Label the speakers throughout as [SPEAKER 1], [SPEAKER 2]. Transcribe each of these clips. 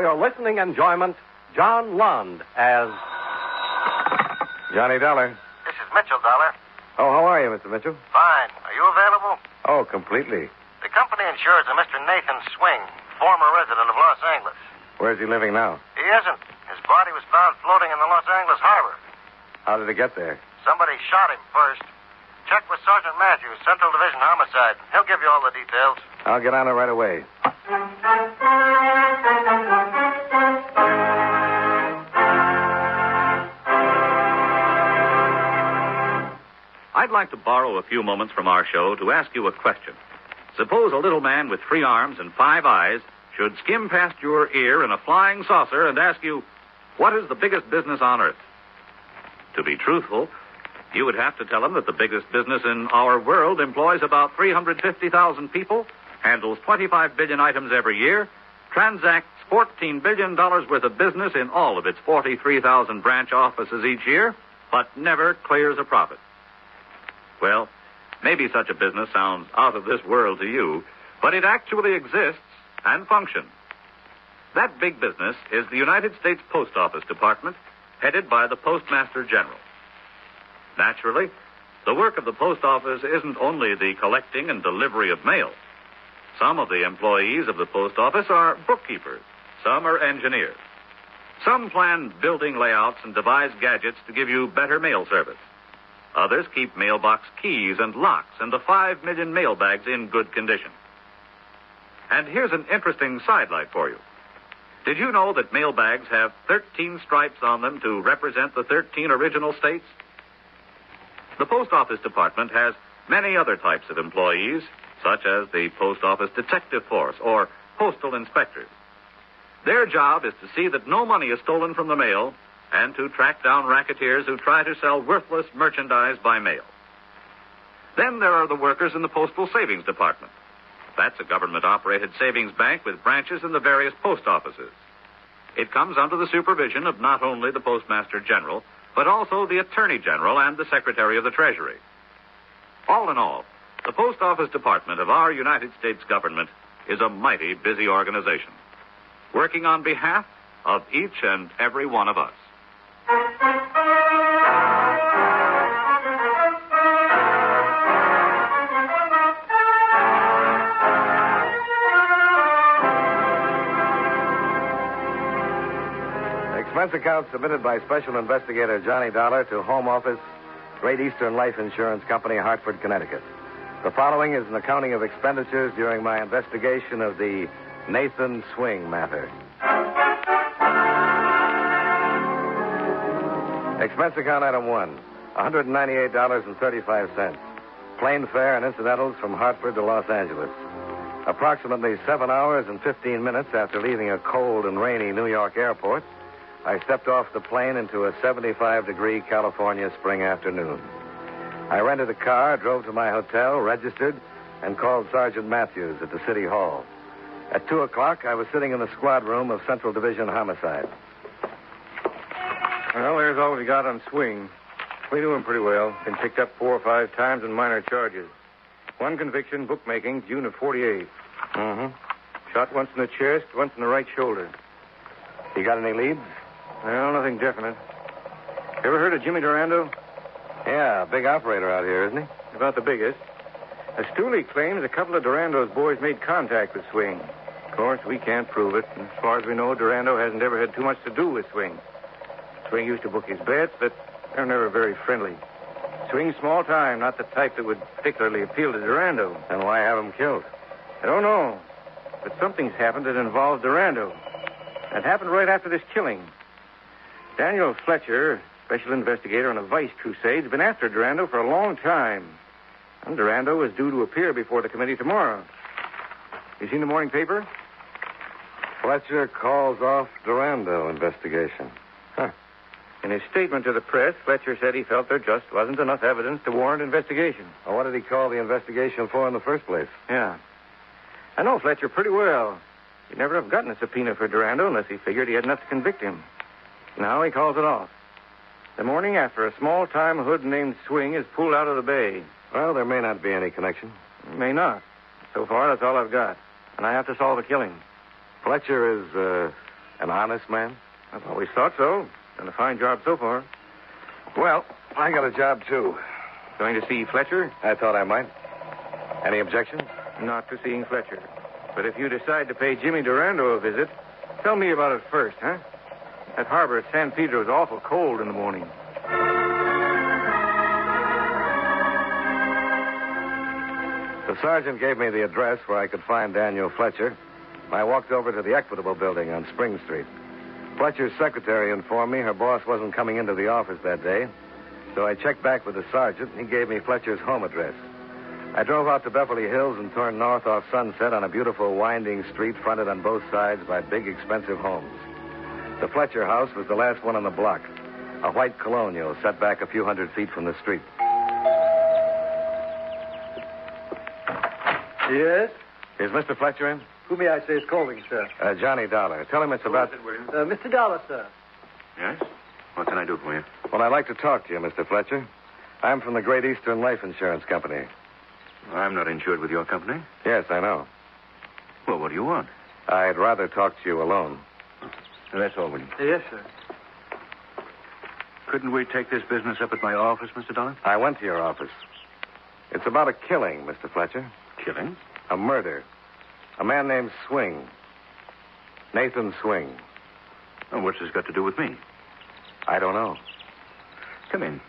[SPEAKER 1] for your listening enjoyment, John Lund as...
[SPEAKER 2] Johnny Dollar.
[SPEAKER 3] This is Mitchell Dollar.
[SPEAKER 2] Oh, how are you, Mr. Mitchell?
[SPEAKER 3] Fine. Are you available?
[SPEAKER 2] Oh, completely.
[SPEAKER 3] The company insures a Mr. Nathan Swing, former resident of Los Angeles.
[SPEAKER 2] Where's he living now?
[SPEAKER 3] He isn't. His body was found floating in the Los Angeles harbor.
[SPEAKER 2] How did he get there?
[SPEAKER 3] Somebody shot him first. Check with Sergeant Matthews, Central Division Homicide. He'll give you all the details.
[SPEAKER 2] I'll get on it right away.
[SPEAKER 4] I'd like to borrow a few moments from our show to ask you a question. Suppose a little man with 3 arms and 5 eyes should skim past your ear in a flying saucer and ask you, what is the biggest business on earth? To be truthful, you would have to tell him that the biggest business in our world employs about 350,000 people, handles 25 billion items every year, transacts $14 billion worth of business in all of its 43,000 branch offices each year, but never clears a profit. Well, maybe such a business sounds out of this world to you, but it actually exists and functions. That big business is the United States Post Office Department, headed by the Postmaster General. Naturally, the work of the post office isn't only the collecting and delivery of mail. Some of the employees of the post office are bookkeepers. Some are engineers. Some plan building layouts and devise gadgets to give you better mail service. Others keep mailbox keys and locks and the 5 million mail bags in good condition. And here's an interesting sidelight for you. Did you know that mail bags have 13 stripes on them to represent the 13 original states? The Post Office Department has many other types of employees, such as the Post Office Detective Force or postal inspectors. Their job is to see that no money is stolen from the mail and to track down racketeers who try to sell worthless merchandise by mail. Then there are the workers in the Postal Savings Department. That's a government-operated savings bank with branches in the various post offices. It comes under the supervision of not only the Postmaster General, but also the Attorney General and the Secretary of the Treasury. All in all, the Post Office Department of our United States government is a mighty busy organization, working on behalf of each and every one of us.
[SPEAKER 2] Expense account submitted by Special Investigator Johnny Dollar to Home Office, Great Eastern Life Insurance Company, Hartford, Connecticut. The following is an accounting of expenditures during my investigation of the Nathan Swing matter. Expense account item 1, $198.35. Plane fare and incidentals from Hartford to Los Angeles. Approximately 7 hours and 15 minutes after leaving a cold and rainy New York airport, I stepped off the plane into a 75-degree California spring afternoon. I rented a car, drove to my hotel, registered, and called Sergeant Matthews at the City Hall. At 2 o'clock, I was sitting in the squad room of Central Division Homicide.
[SPEAKER 5] Well, there's all we got on Swing. We knew him pretty well. Been picked up 4 or 5 times on minor charges. 1 conviction, bookmaking, June of 48. Shot once in the chest, once in the right shoulder.
[SPEAKER 2] You got any leads?
[SPEAKER 5] Well, nothing definite. Ever heard of Jimmy Durando?
[SPEAKER 2] Yeah, big operator out here, isn't he?
[SPEAKER 5] About the biggest. Stooley claims a couple of Durando's boys made contact with Swing. Of course, we can't prove it. As far as we know, Durando hasn't ever had too much to do with Swing. Swing used to book his bets, but they're never very friendly. Swing's small time, not the type that would particularly appeal to Durando.
[SPEAKER 2] Then why have him killed?
[SPEAKER 5] I don't know. But something's happened that involves Durando. It happened right after this killing. Daniel Fletcher, special investigator on a vice crusade, has been after Durando for a long time. And Durando is due to appear before the committee tomorrow. You seen the morning paper?
[SPEAKER 2] Fletcher calls off Durando investigation.
[SPEAKER 5] In his statement to the press, Fletcher said he felt there just wasn't enough evidence to warrant investigation.
[SPEAKER 2] Well, what did he call the investigation for in the first place?
[SPEAKER 5] Yeah. I know Fletcher pretty well. He'd never have gotten a subpoena for Durando unless he figured he had enough to convict him. Now he calls it off. The morning after, a small-time hood named Swing is pulled out of the bay.
[SPEAKER 2] Well, there may not be any connection.
[SPEAKER 5] May not. So far, that's all I've got. And I have to solve a killing.
[SPEAKER 2] Fletcher is An honest man?
[SPEAKER 5] I've always thought so. Done a fine job so far.
[SPEAKER 2] Well, I got a job, too.
[SPEAKER 5] Going to see Fletcher?
[SPEAKER 2] I thought I might. Any objections?
[SPEAKER 5] Not to seeing Fletcher. But if you decide to pay Jimmy Durando a visit, tell me about it first, huh? That harbor at San Pedro is awful cold in the morning.
[SPEAKER 2] The sergeant gave me the address where I could find Daniel Fletcher. I walked over to the Equitable Building on Spring Street. Fletcher's secretary informed me her boss wasn't coming into the office that day, so I checked back with the sergeant, and he gave me Fletcher's home address. I drove out to Beverly Hills and turned north off Sunset on a beautiful winding street fronted on both sides by big, expensive homes. The Fletcher house was the last one on the block, a white colonial set back a few hundred feet from the street.
[SPEAKER 6] Yes?
[SPEAKER 2] Is Mr. Fletcher in?
[SPEAKER 6] Who may I say is calling, sir?
[SPEAKER 2] Johnny Dollar. Tell him it's about...
[SPEAKER 6] Mr. Dollar, sir.
[SPEAKER 4] Yes? What can I do for you?
[SPEAKER 2] Well, I'd like to talk to you, Mr. Fletcher. I'm from the Great Eastern Life Insurance Company.
[SPEAKER 4] I'm not insured with your company.
[SPEAKER 2] Yes, I know.
[SPEAKER 4] Well, what do you want?
[SPEAKER 2] I'd rather talk to you alone.
[SPEAKER 4] That's all, William.
[SPEAKER 6] Yes, sir.
[SPEAKER 4] Couldn't we take this business up at my office, Mr. Dollar?
[SPEAKER 2] I went to your office. It's about a killing, Mr. Fletcher.
[SPEAKER 4] Killing?
[SPEAKER 2] A murder. A man named Swing. Nathan Swing.
[SPEAKER 4] Oh, what's this got to do with me?
[SPEAKER 2] I don't know.
[SPEAKER 4] Come in.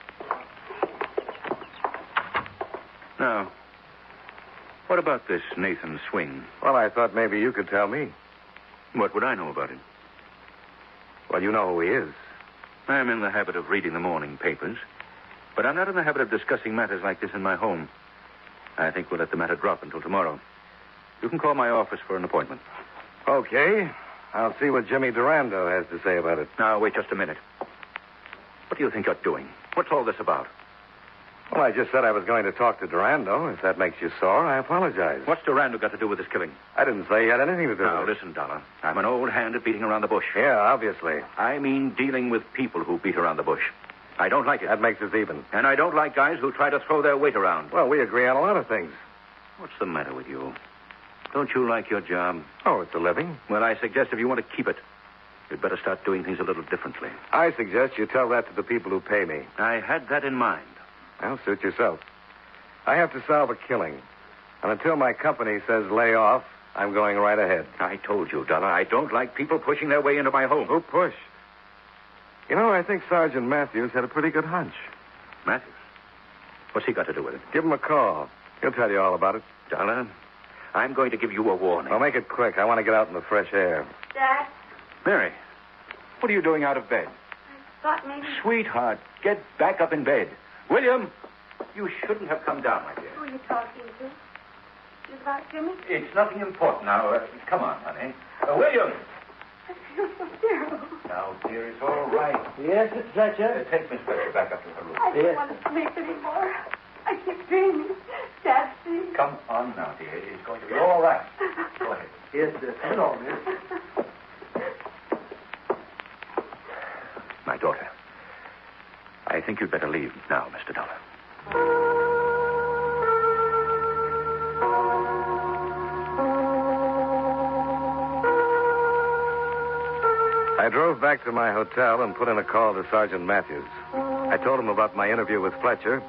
[SPEAKER 4] Now, what about this Nathan Swing?
[SPEAKER 2] Well, I thought maybe you could tell me.
[SPEAKER 4] What would I know about him?
[SPEAKER 2] Well, you know who he is.
[SPEAKER 4] I'm in the habit of reading the morning papers, but I'm not in the habit of discussing matters like this in my home. I think we'll let the matter drop until tomorrow. You can call my office for an appointment.
[SPEAKER 2] Okay. I'll see what Jimmy Durando has to say about it.
[SPEAKER 4] Now, wait just a minute. What do you think you're doing? What's all this about?
[SPEAKER 2] Well, I just said I was going to talk to Durando. If that makes you sore, I apologize.
[SPEAKER 4] What's Durando got to do with this killing?
[SPEAKER 2] I didn't say he had anything to do
[SPEAKER 4] Now,
[SPEAKER 2] with it.
[SPEAKER 4] listen, Dollar. I'm an old hand at beating around the bush.
[SPEAKER 2] Yeah, obviously.
[SPEAKER 4] I mean dealing with people who beat around the bush. I don't like it.
[SPEAKER 2] That makes us even.
[SPEAKER 4] And I don't like guys who try to throw their weight around.
[SPEAKER 2] Well, we agree on a lot of things.
[SPEAKER 4] What's the matter with you? Don't you like your job?
[SPEAKER 2] Oh, it's a living.
[SPEAKER 4] Well, I suggest if you want to keep it, you'd better start doing things a little differently.
[SPEAKER 2] I suggest you tell that to the people who pay me.
[SPEAKER 4] I had that in mind.
[SPEAKER 2] Well, suit yourself. I have to solve a killing. And until my company says lay off, I'm going right ahead.
[SPEAKER 4] I told you, Dollar, I don't like people pushing their way into my home.
[SPEAKER 2] Who push? You know, I think Sergeant Matthews had a pretty good hunch.
[SPEAKER 4] Matthews? What's he got to do with it?
[SPEAKER 2] Give him a call. He'll tell you all about it.
[SPEAKER 4] Dollar, I'm going to give you a warning.
[SPEAKER 2] Well, make it quick. I want to get out in the fresh air.
[SPEAKER 7] Dad,
[SPEAKER 4] Mary, what are you doing out of bed?
[SPEAKER 7] I thought maybe...
[SPEAKER 4] Sweetheart, get back up in bed. William, you shouldn't have come down, my dear.
[SPEAKER 7] Who are you talking to? Is it about Jimmy?
[SPEAKER 4] It's nothing important now. Come on, honey. William!
[SPEAKER 7] I feel so terrible.
[SPEAKER 4] Now, dear, it's all right.
[SPEAKER 6] Yes, Mr. Fletcher?
[SPEAKER 4] Take Miss Fletcher back up to her room.
[SPEAKER 7] I don't
[SPEAKER 6] Yes.
[SPEAKER 7] want to sleep anymore. I keep dreaming. Dad, please.
[SPEAKER 4] Come on now, dear. It's going to be all right. Go ahead.
[SPEAKER 6] Yes, sir. Come on, miss.
[SPEAKER 4] My daughter, I think you'd better leave now, Mr. Dollar.
[SPEAKER 2] I drove back to my hotel and put in a call to Sergeant Matthews. I told him about my interview with Fletcher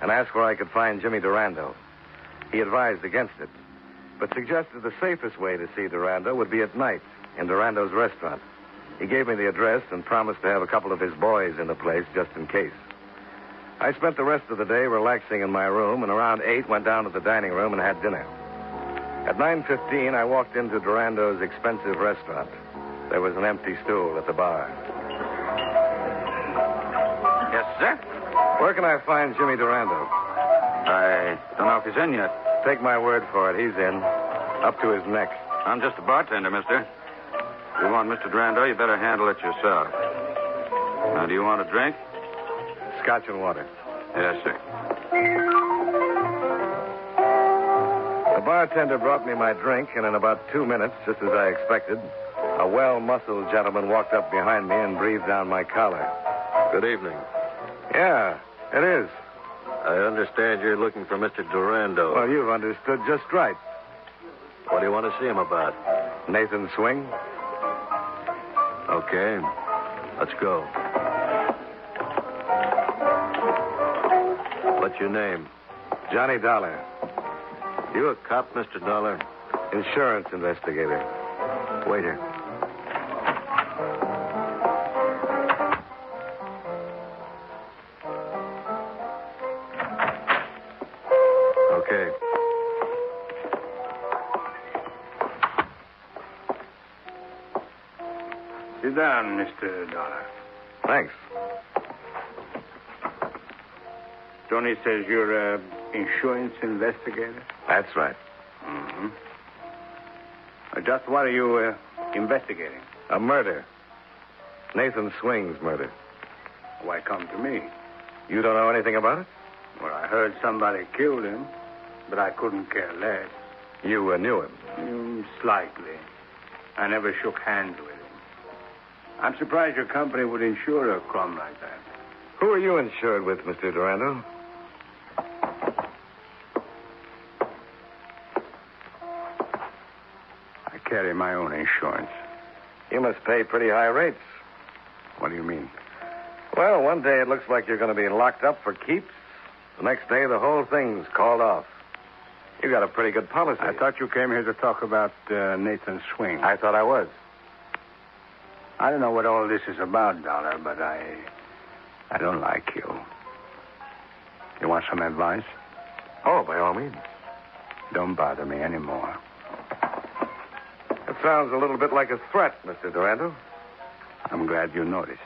[SPEAKER 2] and asked where I could find Jimmy Durando. He advised against it, but suggested the safest way to see Durando would be at night in Durando's restaurant. He gave me the address and promised to have a couple of his boys in the place just in case. I spent the rest of the day relaxing in my room, and around 8 went down to the dining room and had dinner. At 9:15, I walked into Durando's expensive restaurant. There was an empty stool at the bar.
[SPEAKER 5] Yes, sir?
[SPEAKER 2] Where can I find Jimmy Durando?
[SPEAKER 5] I don't know if he's in yet.
[SPEAKER 2] Take my word for it, he's in. Up to his neck.
[SPEAKER 5] I'm just a bartender, mister. If you want Mr. Durando, you better handle it yourself. Now, do you want a drink?
[SPEAKER 2] Scotch and water.
[SPEAKER 5] Yes, sir.
[SPEAKER 2] The bartender brought me my drink, and in about 2 minutes, just as I expected, a well-muscled gentleman walked up behind me and breathed down my collar.
[SPEAKER 8] Good evening.
[SPEAKER 2] Yeah, it is.
[SPEAKER 8] I understand you're looking for Mr. Durando.
[SPEAKER 2] Well, you've understood just right.
[SPEAKER 8] What do you want to see him about?
[SPEAKER 2] Nathan Swing?
[SPEAKER 8] Okay. Let's go. What's your name?
[SPEAKER 2] Johnny Dollar.
[SPEAKER 8] You a cop, Mr. Dollar?
[SPEAKER 2] Insurance investigator. Waiter.
[SPEAKER 8] Okay.
[SPEAKER 5] Sit down, Mr. Dollar.
[SPEAKER 2] Thanks.
[SPEAKER 5] Tony says you're an insurance investigator?
[SPEAKER 2] That's right.
[SPEAKER 5] Mm-hmm. Just what are you investigating?
[SPEAKER 2] A murder. Nathan Swing's murder.
[SPEAKER 5] Why come to me?
[SPEAKER 2] You don't know anything about it?
[SPEAKER 5] Well, I heard somebody killed him, but I couldn't care less.
[SPEAKER 2] You knew him?
[SPEAKER 5] Slightly. I never shook hands with him. I'm surprised your company would insure a crime like that.
[SPEAKER 2] Who are you insured with, Mr. Durando?
[SPEAKER 5] I carry my own insurance.
[SPEAKER 2] You must pay pretty high rates.
[SPEAKER 5] What do you mean?
[SPEAKER 2] Well, one day it looks like you're going to be locked up for keeps. The next day, the whole thing's called off. You got a pretty good policy.
[SPEAKER 5] I thought you came here to talk about Nathan Swing.
[SPEAKER 2] I thought I was.
[SPEAKER 5] I don't know what all this is about, Dollar, but I don't like you. You want some advice?
[SPEAKER 2] Oh, by all means.
[SPEAKER 5] Don't bother me anymore.
[SPEAKER 2] That sounds a little bit like a threat, Mr. Durando.
[SPEAKER 5] I'm glad you noticed.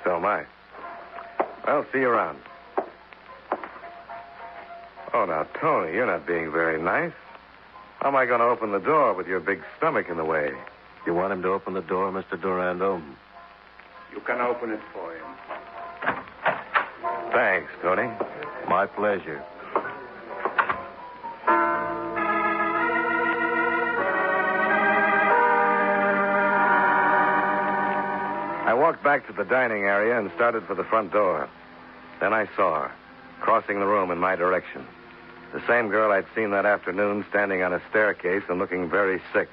[SPEAKER 2] So am I. Well, see you around. Oh, now, Tony, you're not being very nice. How am I going to open the door with your big stomach in the way?
[SPEAKER 8] You want him to open the door, Mr. Durando?
[SPEAKER 5] You can open it for him.
[SPEAKER 2] Thanks, Tony.
[SPEAKER 8] My pleasure.
[SPEAKER 2] I walked back to the dining area and started for the front door. Then I saw her, crossing the room in my direction. The same girl I'd seen that afternoon standing on a staircase and looking very sick.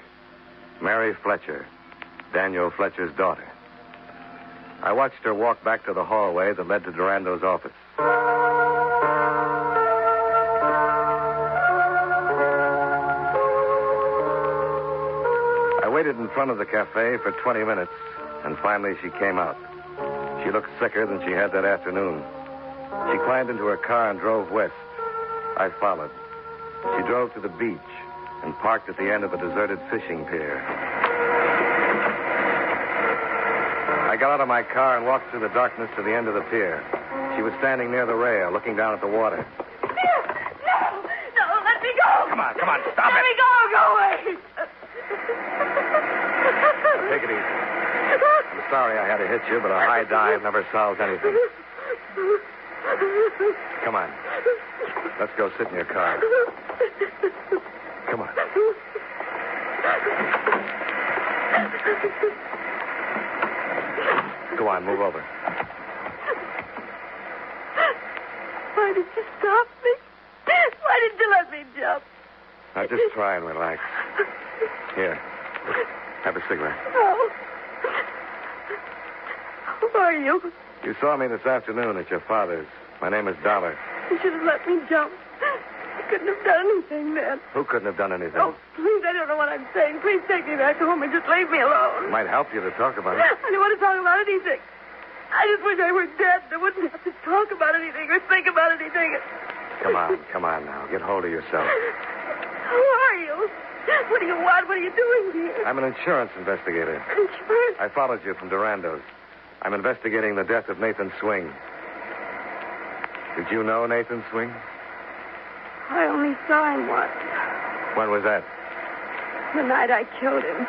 [SPEAKER 2] Mary Fletcher, Daniel Fletcher's daughter. I watched her walk back to the hallway that led to Durando's office. I waited in front of the cafe for 20 minutes, and finally she came out. She looked sicker than she had that afternoon. She climbed into her car and drove west. I followed. She drove to the beach and parked at the end of a deserted fishing pier. I got out of my car and walked through the darkness to the end of the pier. She was standing near the rail, looking down at the water.
[SPEAKER 7] No, let me go.
[SPEAKER 2] Come on, stop
[SPEAKER 7] Let
[SPEAKER 2] it.
[SPEAKER 7] me go away.
[SPEAKER 2] Now, take it easy. I'm sorry I had to hit you, but a high dive never solves anything. Come on. Let's go sit in your car. Come on. Go on, move over.
[SPEAKER 7] Why did you stop me? Why did you let me jump?
[SPEAKER 2] Now, just try and relax. Here. Have a cigarette.
[SPEAKER 7] No. Who are you?
[SPEAKER 2] You saw me this afternoon at your father's. My name is Dollar.
[SPEAKER 7] You should have let me jump. You couldn't have done anything then.
[SPEAKER 2] Who couldn't have done anything?
[SPEAKER 7] Oh, please, I don't know what I'm saying. Please take me back home and just leave me alone.
[SPEAKER 2] It might help you to talk about it.
[SPEAKER 7] I don't want to talk about anything. I just wish I were dead. I wouldn't have to talk about anything or think about anything.
[SPEAKER 2] Come on now. Get hold of yourself.
[SPEAKER 7] Who are you? What do you want? What are you doing here?
[SPEAKER 2] I'm an insurance investigator.
[SPEAKER 7] Insurance?
[SPEAKER 2] I followed you from Durando's. I'm investigating the death of Nathan Swing. Did you know Nathan Swing?
[SPEAKER 7] I only saw him once.
[SPEAKER 2] When was that?
[SPEAKER 7] The night I killed him.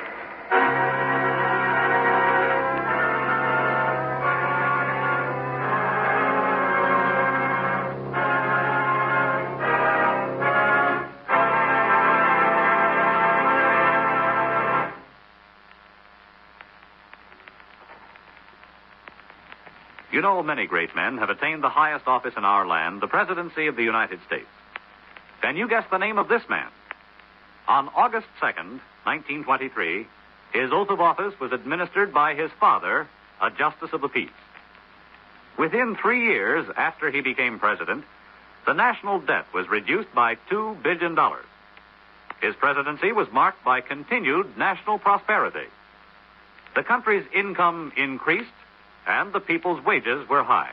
[SPEAKER 4] You know, many great men have attained the highest office in our land, the presidency of the United States. Can you guess the name of this man? On August 2nd, 1923, His oath of office was administered by his father, a justice of the peace. Within 3 years after he became president, the national debt was reduced by $2 billion. His presidency was marked by continued national prosperity. The country's income increased, and the people's wages were high.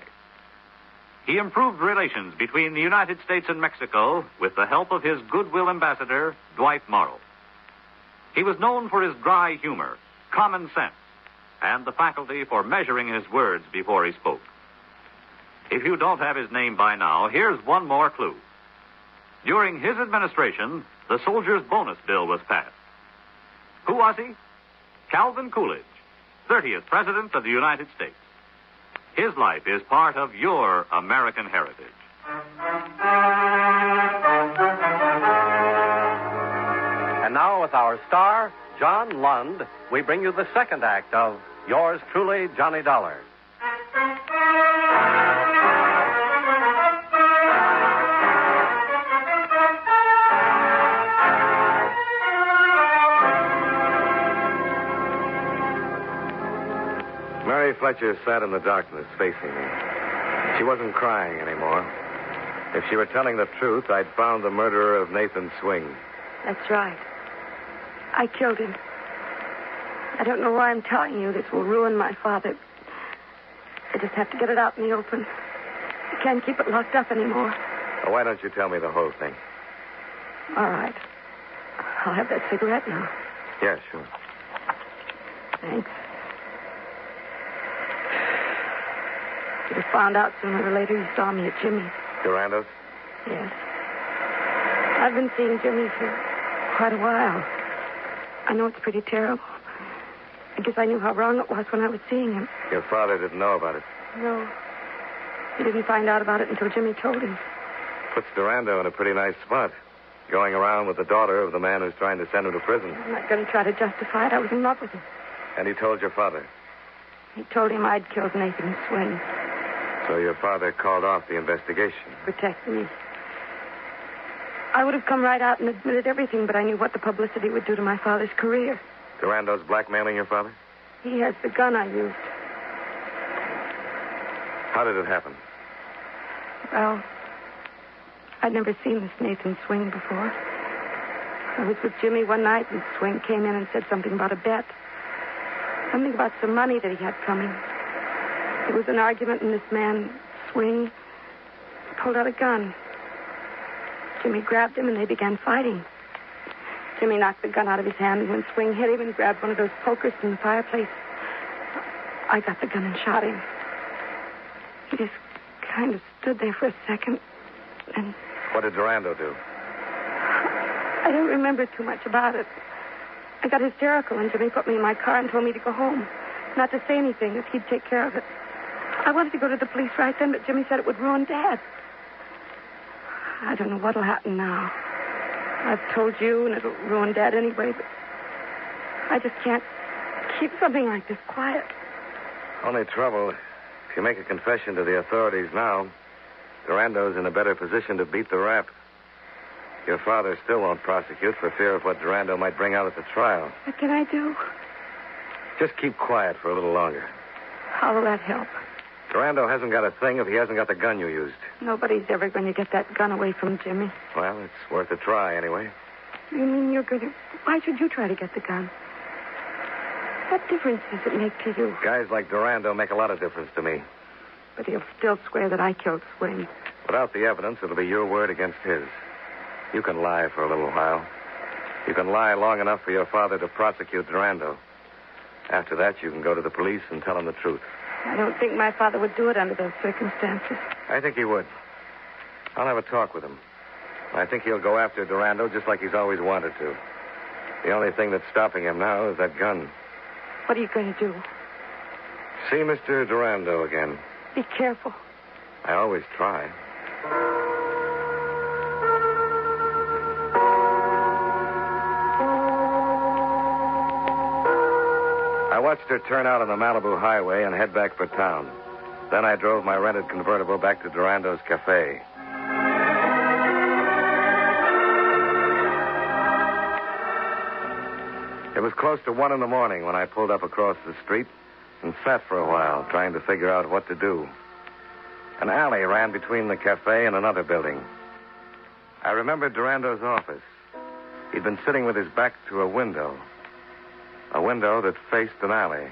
[SPEAKER 4] He improved relations between the United States and Mexico with the help of his goodwill ambassador, Dwight Morrow. He was known for his dry humor, common sense, and the faculty for measuring his words before he spoke. If you don't have his name by now, here's one more clue. During his administration, the Soldiers' Bonus Bill was passed. Who was he? Calvin Coolidge, 30th President of the United States. His life is part of your American heritage.
[SPEAKER 1] And now, with our star, John Lund, we bring you the second act of Yours Truly, Johnny Dollar.
[SPEAKER 2] Mary Fletcher sat in the darkness facing me. She wasn't crying anymore. If she were telling the truth, I'd found the murderer of Nathan Swing.
[SPEAKER 7] That's right. I killed him. I don't know why I'm telling you. This will ruin my father. I just have to get it out in the open. I can't keep it locked up anymore.
[SPEAKER 2] Well, why don't you tell me the whole thing?
[SPEAKER 7] All right. I'll have that cigarette now.
[SPEAKER 2] Yeah, sure.
[SPEAKER 7] Thanks. You'd have found out sooner or later you saw me at Jimmy's.
[SPEAKER 2] Durando's?
[SPEAKER 7] Yes. I've been seeing Jimmy for quite a while. I know it's pretty terrible. I guess I knew how wrong it was when I was seeing him.
[SPEAKER 2] Your father didn't know about it.
[SPEAKER 7] No. He didn't find out about it until Jimmy told him.
[SPEAKER 2] Puts Durando in a pretty nice spot. Going around with the daughter of the man who's trying to send him to prison.
[SPEAKER 7] I'm not going to try to justify it. I was in love with him.
[SPEAKER 2] And he told your father?
[SPEAKER 7] He told him I'd killed Nathan Swing.
[SPEAKER 2] So your father called off the investigation?
[SPEAKER 7] Protect me. I would have come right out and admitted everything, but I knew what the publicity would do to my father's career.
[SPEAKER 2] Durando's blackmailing your father?
[SPEAKER 7] He has the gun I used.
[SPEAKER 2] How did it happen?
[SPEAKER 7] Well, I'd never seen this Nathan Swing before. I was with Jimmy one night, and Swing came in and said something about a bet. Something about some money that he had coming. There was an argument, and this man, Swing, pulled out a gun. Jimmy grabbed him, and they began fighting. Jimmy knocked the gun out of his hand, and when Swing hit him and grabbed one of those pokers from the fireplace, I got the gun and shot him. He just kind of stood there for a second, and...
[SPEAKER 2] What did Durando do?
[SPEAKER 7] I don't remember too much about it. I got hysterical, and Jimmy put me in my car and told me to go home. Not to say anything, if he'd take care of it. I wanted to go to the police right then, but Jimmy said it would ruin Dad. I don't know what'll happen now. I've told you, and it'll ruin Dad anyway, but I just can't keep something like this quiet.
[SPEAKER 2] Only trouble, if you make a confession to the authorities now, Durando's in a better position to beat the rap. Your father still won't prosecute for fear of what Durando might bring out at the trial.
[SPEAKER 7] What can I do?
[SPEAKER 2] Just keep quiet for a little longer.
[SPEAKER 7] How will that help?
[SPEAKER 2] Durando hasn't got a thing if he hasn't got the gun you used.
[SPEAKER 7] Nobody's ever going to get that gun away from Jimmy.
[SPEAKER 2] Well, it's worth a try anyway.
[SPEAKER 7] You mean you're going to... Why should you try to get the gun? What difference does it make to you?
[SPEAKER 2] Guys like Durando make a lot of difference to me.
[SPEAKER 7] But he'll still swear that I killed Swing.
[SPEAKER 2] Without the evidence, it'll be your word against his. You can lie for a little while. You can lie long enough for your father to prosecute Durando. After that, you can go to the police and tell them the truth.
[SPEAKER 7] I don't think my father would do it under those circumstances.
[SPEAKER 2] I think he would. I'll have a talk with him. I think he'll go after Durando just like he's always wanted to. The only thing that's stopping him now is that gun.
[SPEAKER 7] What are you going to do?
[SPEAKER 2] See Mr. Durando again.
[SPEAKER 7] Be careful.
[SPEAKER 2] I always try. I watched her turn out on the Malibu highway and head back for town. Then I drove my rented convertible back to Durando's cafe. It was close to 1 a.m. when I pulled up across the street and sat for a while trying to figure out what to do. An alley ran between the cafe and another building. I remembered Durando's office. He'd been sitting with his back to a window that faced an alley.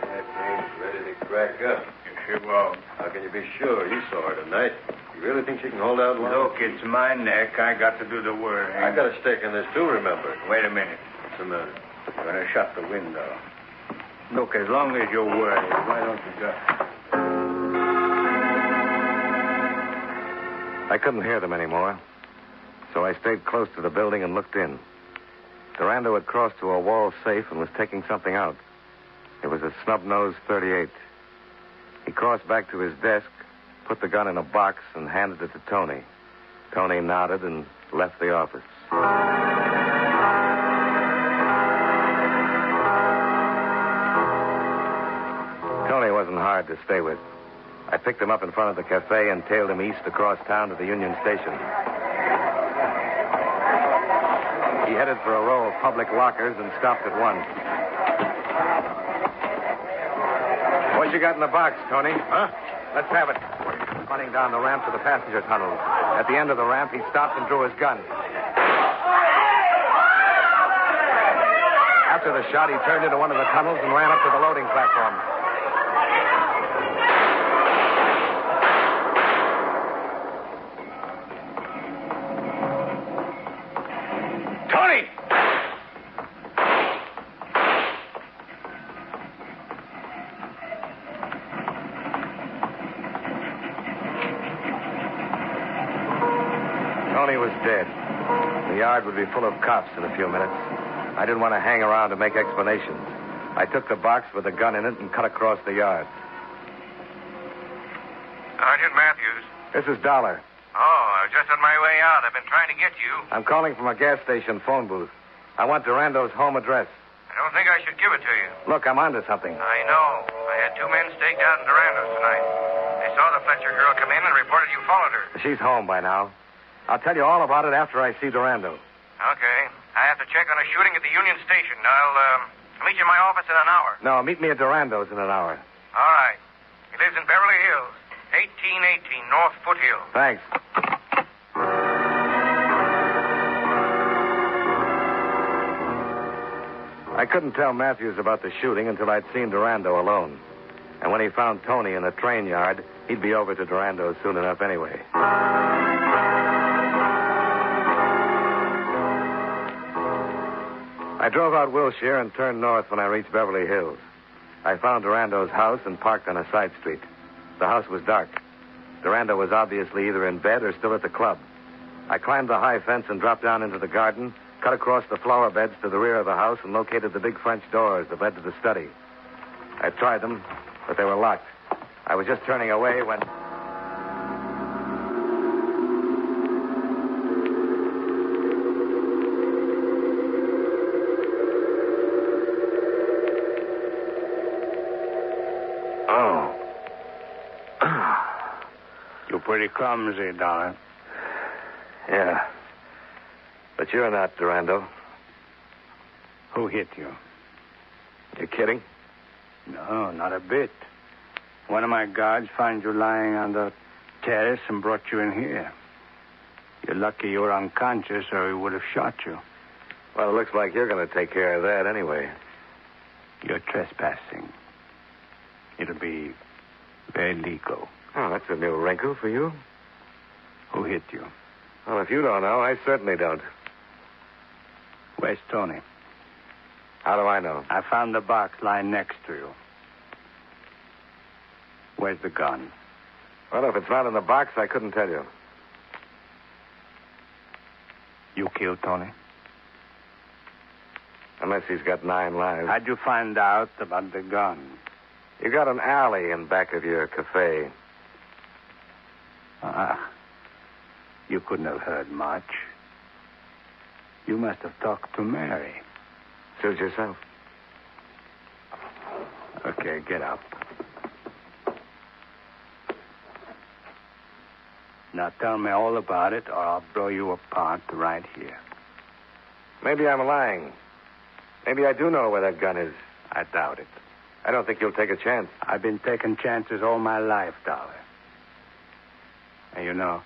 [SPEAKER 8] That name's ready to crack up.
[SPEAKER 9] She won't.
[SPEAKER 8] How can you be sure? You saw her tonight. You really think she can hold out long?
[SPEAKER 9] Look, it's my neck. I got to do the work.
[SPEAKER 8] I got a stake in this, too, remember.
[SPEAKER 9] Wait a minute.
[SPEAKER 8] What's the matter?
[SPEAKER 9] I'm going to shut the window. Look, as long as you're worried, why don't you just...
[SPEAKER 2] I couldn't hear them anymore, so I stayed close to the building and looked in. Durando had crossed to a wall safe and was taking something out. It was a snub-nosed .38. He crossed back to his desk, put the gun in a box, and handed it to Tony. Tony nodded and left the office. Tony wasn't hard to stay with. I picked him up in front of the cafe and tailed him east across town to the Union Station. He headed for a row of public lockers and stopped at one. What you got in the box, Tony?
[SPEAKER 8] Huh?
[SPEAKER 2] Let's have it. Running down the ramp to the passenger tunnel. At the end of the ramp, he stopped and drew his gun. After the shot, he turned into one of the tunnels and ran up to the loading platform. Tony was dead. The yard would be full of cops in a few minutes. I didn't want to hang around to make explanations. I took the box with the gun in it and cut across the yard.
[SPEAKER 3] Sergeant Matthews.
[SPEAKER 2] This is Dollar.
[SPEAKER 3] Oh, I was just on my way out. I've been trying to get you.
[SPEAKER 2] I'm calling from a gas station phone booth. I want Durando's home address.
[SPEAKER 3] I don't think I should give it to you.
[SPEAKER 2] Look, I'm onto something.
[SPEAKER 3] I know. I had 2 men staked out in Durando's tonight. They saw the Fletcher girl come in and reported you followed her.
[SPEAKER 2] She's home by now. I'll tell you all about it after I see Durando.
[SPEAKER 3] Okay. I have to check on a shooting at the Union Station. I'll meet you in my office in an hour.
[SPEAKER 2] No, meet me at Durando's in an hour.
[SPEAKER 3] All right. He lives in Beverly Hills, 1818 North Foothill.
[SPEAKER 2] Thanks. I couldn't tell Matthews about the shooting until I'd seen Durando alone. And when he found Tony in the train yard, he'd be over to Durando's soon enough anyway. I drove out Wilshire and turned north when I reached Beverly Hills. I found Durando's house and parked on a side street. The house was dark. Durando was obviously either in bed or still at the club. I climbed the high fence and dropped down into the garden, cut across the flower beds to the rear of the house, and located the big French doors that led to the study. I tried them, but they were locked. I was just turning away when...
[SPEAKER 9] You're pretty clumsy, Dollar.
[SPEAKER 2] Yeah. But you're not, Durando.
[SPEAKER 9] Who hit you?
[SPEAKER 2] You're kidding?
[SPEAKER 9] No, not a bit. One of my guards found you lying on the terrace and brought you in here. You're lucky you were unconscious or he would have shot you.
[SPEAKER 2] Well, it looks like you're going to take care of that anyway.
[SPEAKER 9] You're trespassing. It'll be very legal.
[SPEAKER 2] Oh, that's a new wrinkle for you.
[SPEAKER 9] Who hit you?
[SPEAKER 2] Well, if you don't know, I certainly don't.
[SPEAKER 9] Where's Tony?
[SPEAKER 2] How do I know?
[SPEAKER 9] I found the box lying next to you. Where's the gun?
[SPEAKER 2] Well, if it's not in the box, I couldn't tell you.
[SPEAKER 9] You killed Tony?
[SPEAKER 2] Unless he's got 9 lives.
[SPEAKER 9] How'd you find out about the gun?
[SPEAKER 2] You got an alley in back of your cafe.
[SPEAKER 9] You couldn't have heard much. You must have talked to Mary.
[SPEAKER 2] Suit yourself.
[SPEAKER 9] Okay, get up. Now tell me all about it, or I'll blow you apart right here.
[SPEAKER 2] Maybe I'm lying. Maybe I do know where that gun is.
[SPEAKER 9] I doubt it.
[SPEAKER 2] I don't think you'll take a chance.
[SPEAKER 9] I've been taking chances all my life, Dollar. And you know,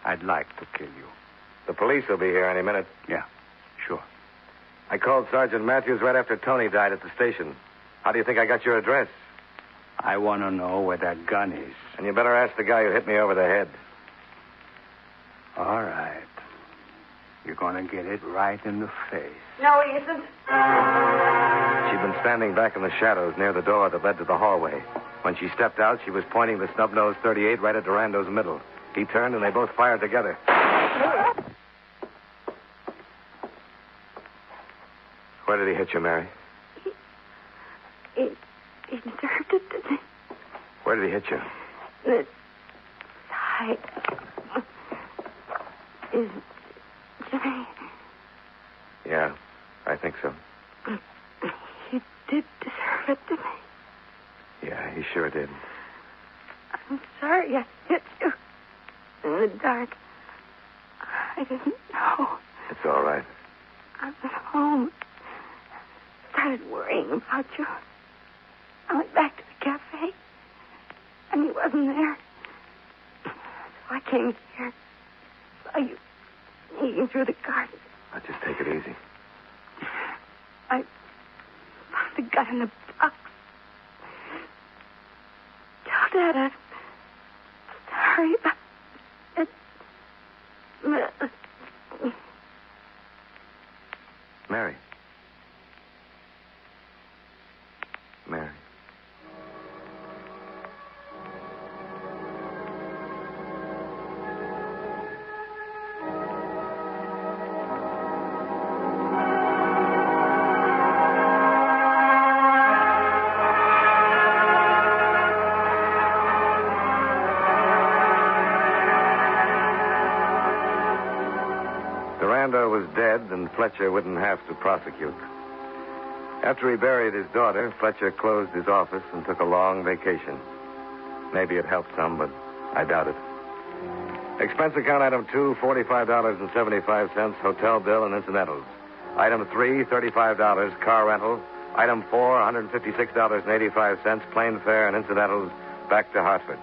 [SPEAKER 9] I'd like to kill you.
[SPEAKER 2] The police will be here any minute.
[SPEAKER 9] Yeah, sure.
[SPEAKER 2] I called Sergeant Matthews right after Tony died at the station. How do you think I got your address?
[SPEAKER 9] I want to know where that gun is.
[SPEAKER 2] And you better ask the guy who hit me over the head.
[SPEAKER 9] All right. You're going to get it right in the face.
[SPEAKER 7] No, he isn't.
[SPEAKER 2] She'd been standing back in the shadows near the door that led to the hallway. When she stepped out, she was pointing the snub-nosed .38 right at Durando's middle. He turned, and they both fired together. Where did he hit you, Mary?
[SPEAKER 7] He deserved it, didn't he?
[SPEAKER 2] Where did he hit you?
[SPEAKER 7] The side. Is Jimmy?
[SPEAKER 2] Yeah, I think so.
[SPEAKER 7] He did deserve it, didn't he?
[SPEAKER 2] Yeah, he sure did.
[SPEAKER 7] I'm sorry I hit you in the dark. I didn't know.
[SPEAKER 2] It's all right.
[SPEAKER 7] I was at home. Started worrying about you. I went back to the cafe, and he wasn't there. So I came here. Saw you sneaking through the garden.
[SPEAKER 2] Now, just take it easy.
[SPEAKER 7] I found the gun in the box. Tell Dad I'm sorry about it.
[SPEAKER 2] Mary. Mary. Durando was dead, and Fletcher wouldn't have to prosecute. After he buried his daughter, Fletcher closed his office and took a long vacation. Maybe it helped some, but I doubt it. Expense account item 2, $45.75, hotel bill and incidentals. Item 3, $35, car rental. Item 4, $156.85, plane fare and incidentals back to Hartford.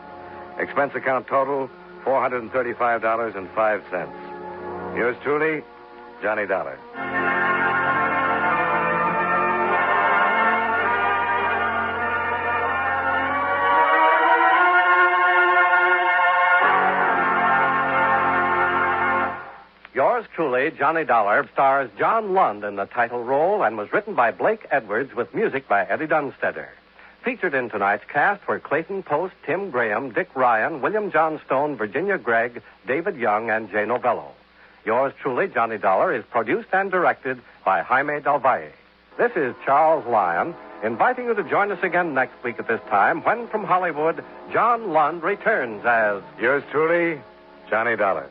[SPEAKER 2] Expense account total, $435.05. Yours truly, Johnny Dollar.
[SPEAKER 1] Yours truly, Johnny Dollar, stars John Lund in the title role and was written by Blake Edwards with music by Eddie Dunstetter. Featured in tonight's cast were Clayton Post, Tim Graham, Dick Ryan, William John Stone, Virginia Gregg, David Young, and Jay Novello. Yours truly, Johnny Dollar, is produced and directed by Jaime Del Valle. This is Charles Lyon, inviting you to join us again next week at this time when, from Hollywood, John Lund returns as...
[SPEAKER 2] Yours truly, Johnny Dollar.